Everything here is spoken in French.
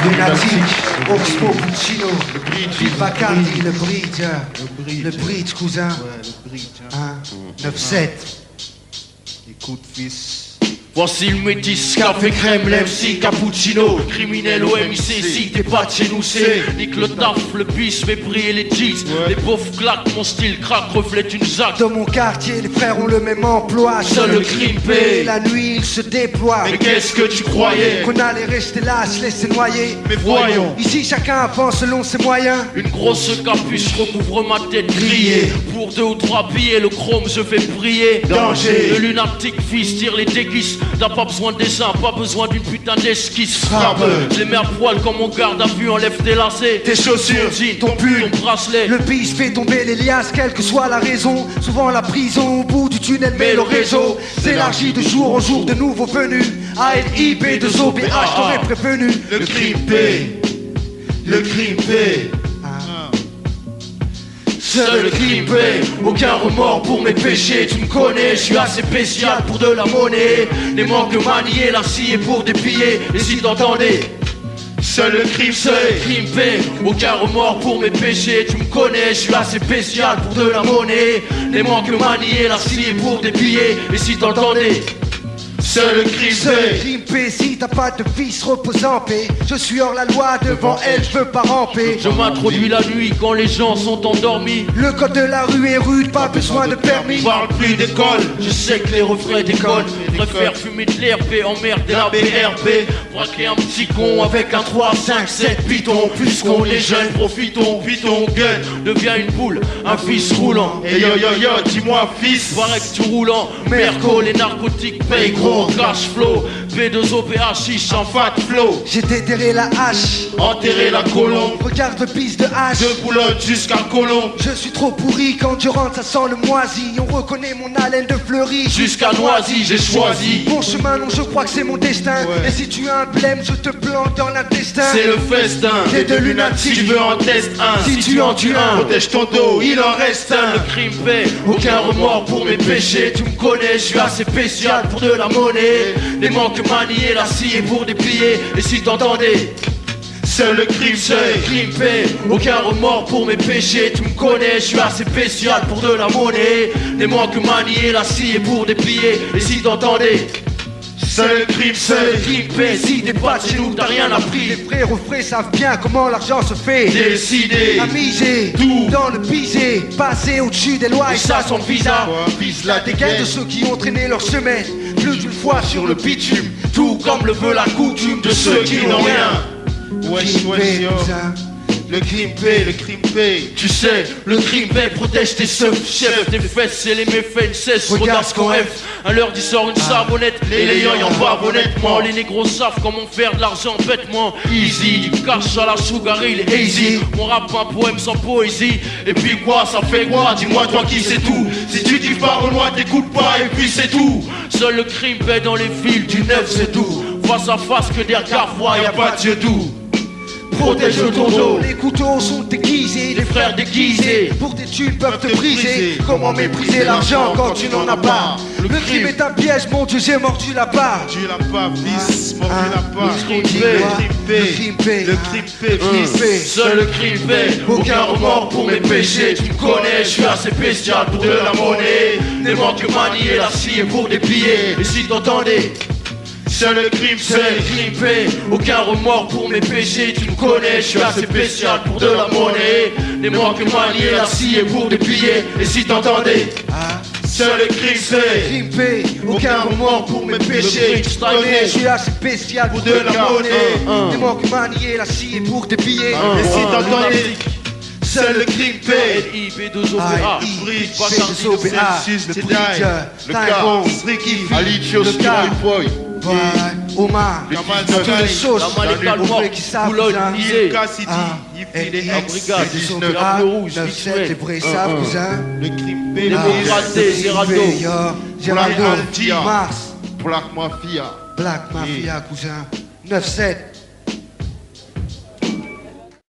Lunatique, Oxmo Puccino, Big Bacardi, le bridge, cousin. 9-7. Écoute, fils. Voici le métis, café crème, l'MC, cappuccino. Criminel au MIC, si t'es pas de chez nous, c'est nique le taf, le bis, fait briller les jeans. Les pauvres claques, mon style craque, reflète une zac. Dans mon quartier, les frères ont le même emploi. Seul le crime paie. La nuit, il se déploie. Mais qu'est-ce que tu croyais? Qu'on allait rester là, se laisser noyer. Mais voyons. Ici, chacun pense selon ses moyens. Une grosse capuche recouvre ma tête grillée. Pour 2 ou 3 billets, le chrome je fais briller. Danger. Le lunatique fils tire les déguises. T'as pas besoin de dessin, pas besoin d'une putain d'esquisse. Frappe. Je les mets à poil comme mon garde à vue, enlève tes lacets. Tes chaussures, ton jean, ton pull, ton bracelet. Le bis fait tomber les liasses, quelle que soit la raison. Souvent la prison, au bout du tunnel, mais le réseau s'élargit de jour en jour de nouveaux venus. ANIB, de OBH, t'aurais prévenu. Le crime paie. Le crime paie. Seul le crime paie, aucun remords pour mes péchés. Tu me connais, je suis assez spécial pour de la monnaie. Les manques manier, la scie pour des billets. Et si t'entendais, Seul le crime seul paie. le crime paie, aucun remords pour mes péchés. Tu me connais, je suis assez spécial pour de la monnaie. Les manques manier, la scie pour des billets. Et si t'entendais, Seul le crime Seul paie. crime paie, si t'as pas de fils, repose en paix. Je suis hors la loi, devant elle, je veux pas ramper. je m'introduis la nuit quand les gens sont endormis. Le code de la rue est rude, pas besoin de permis. Parle plus d'école. Je sais que les refrains déconnent. Préfère fumer de l'RP, emmerder la BRP. Braquer un petit con avec un 3, 5, 7 pitons. Puisqu'on est jeunes, profitons. Python gun. Deviens une boule, un fils roulant. Et yo yo yo, dis-moi fils. Paraît que tu roules en Merco, les narcotiques payent gros. Cash flow, B2OPH, chiche en fat flow. J'ai déterré la hache, Enterrer la colombe. regarde le piste de hache. De Boulogne jusqu'à Colombe. Je suis trop pourri, quand je rentre ça sent le moisi. On reconnaît mon haleine de fleurie. Jusqu'à Noisy, j'ai choisi. Mon chemin, non, je crois que c'est mon destin. Ouais. Et si tu as un blême, je te plante dans l'intestin. C'est le festin. T'es de lunatique. Tu veux en test un. Si tu en tues un. Protège ton dos, il en reste Seul un. le crime paie, aucun remords pour mes péchés. Tu me connais, je suis assez spécial pour de la monnaie. Les manques manier, la scie pour des billets. Et si t'entendais, Seul le crime seul paie. crime paie, aucun remords pour mes péchés. Tu me connais, je suis assez spécial pour de la monnaie. Les manques manier, la scie pour des billets. Et si t'entendais, Seul le crime seul paie. crime paie. Si t'es pas de chez nous, t'as rien Les appris. frères aux frais savent bien comment l'argent se fait. Décidé, Amusé, Tout. dans le pisé, passer au-dessus des lois et ça sans visa. Vise la Des gains dégaine. de ceux qui ont traîné leur semaine plus d'une fois sur le bitume. Tout comme le veut la coutume de ceux qui n'ont rien. Wesh wesh yo. Le crime paie, le crime paie. Tu sais, le crime paie, protège tes seufs, chef, tes fesses et les méfaits ne cessent. Regarde ce qu'on rêve, un leur dit sort une savonnette, et les yoïs en bas honnêtement. Les négros savent comment faire de l'argent bêtement. Easy, du cash à la sugar hill, easy. Mon rap un poème sans poésie. Et puis quoi, ça fait quoi? Dis-moi toi qui sais tout. Si tu dis parle-moi, t'écoutes pas et puis c'est tout. Seul le crime paie dans les fils du neuf, c'est tout. Face à face que des regards froids, y a pas de yeux doux. Protège ton dos. Les couteaux sont déguisés, Les frères déguisés. pour des tubes peuvent te briser. Comment mépriser l'argent quand tu n'en as pas? Le crime est un piège, mon Dieu, j'ai mordu la part. Tu l'as pas, fils, mordu la part. Le crime paie, Le crime paie, le crime paie, fils. Seul le crime paie, aucun remords pour mes péchés. Tu me connais, je suis assez spécial pour de la monnaie. Les manques manier, la scie pour des billets. Et si t'entendais, Seul le crime seul paie. le crime paie, aucun remords pour mes péchés. Tu me connais, je suis assez spécial pour de la monnaie. Les manques manier, la scie pour des billets. Et si t'entendais, Seul le crime paie. Crime paie, aucun remords pour mes péchés. Tu connais, je suis assez spécial pour de la monnaie. Les manques manier, la scie pour des billets. Et si t'entendais, seul le crime paie. IB2OPA, Bridge, B2OPA, Celsius, le Tidai, Bridge, le Taïwan, Cas, Ricky, le Alicio, Cas. Skill Boy, Omar, Kamal toutes les Zagani, sauces, La Malécale aux Mort, frères qui savent, Boulogne, cousin. Isée. Ilka City, Yifi, NX, les brigade, X, la Bleu Rouge, 9-7, X-Men. les vrais savent, cousin. le crime paie. Les Démocrates, Géraldo. Géraldo, Altia. Mars, Black Mafia. Black Mafia, cousin. 9-7.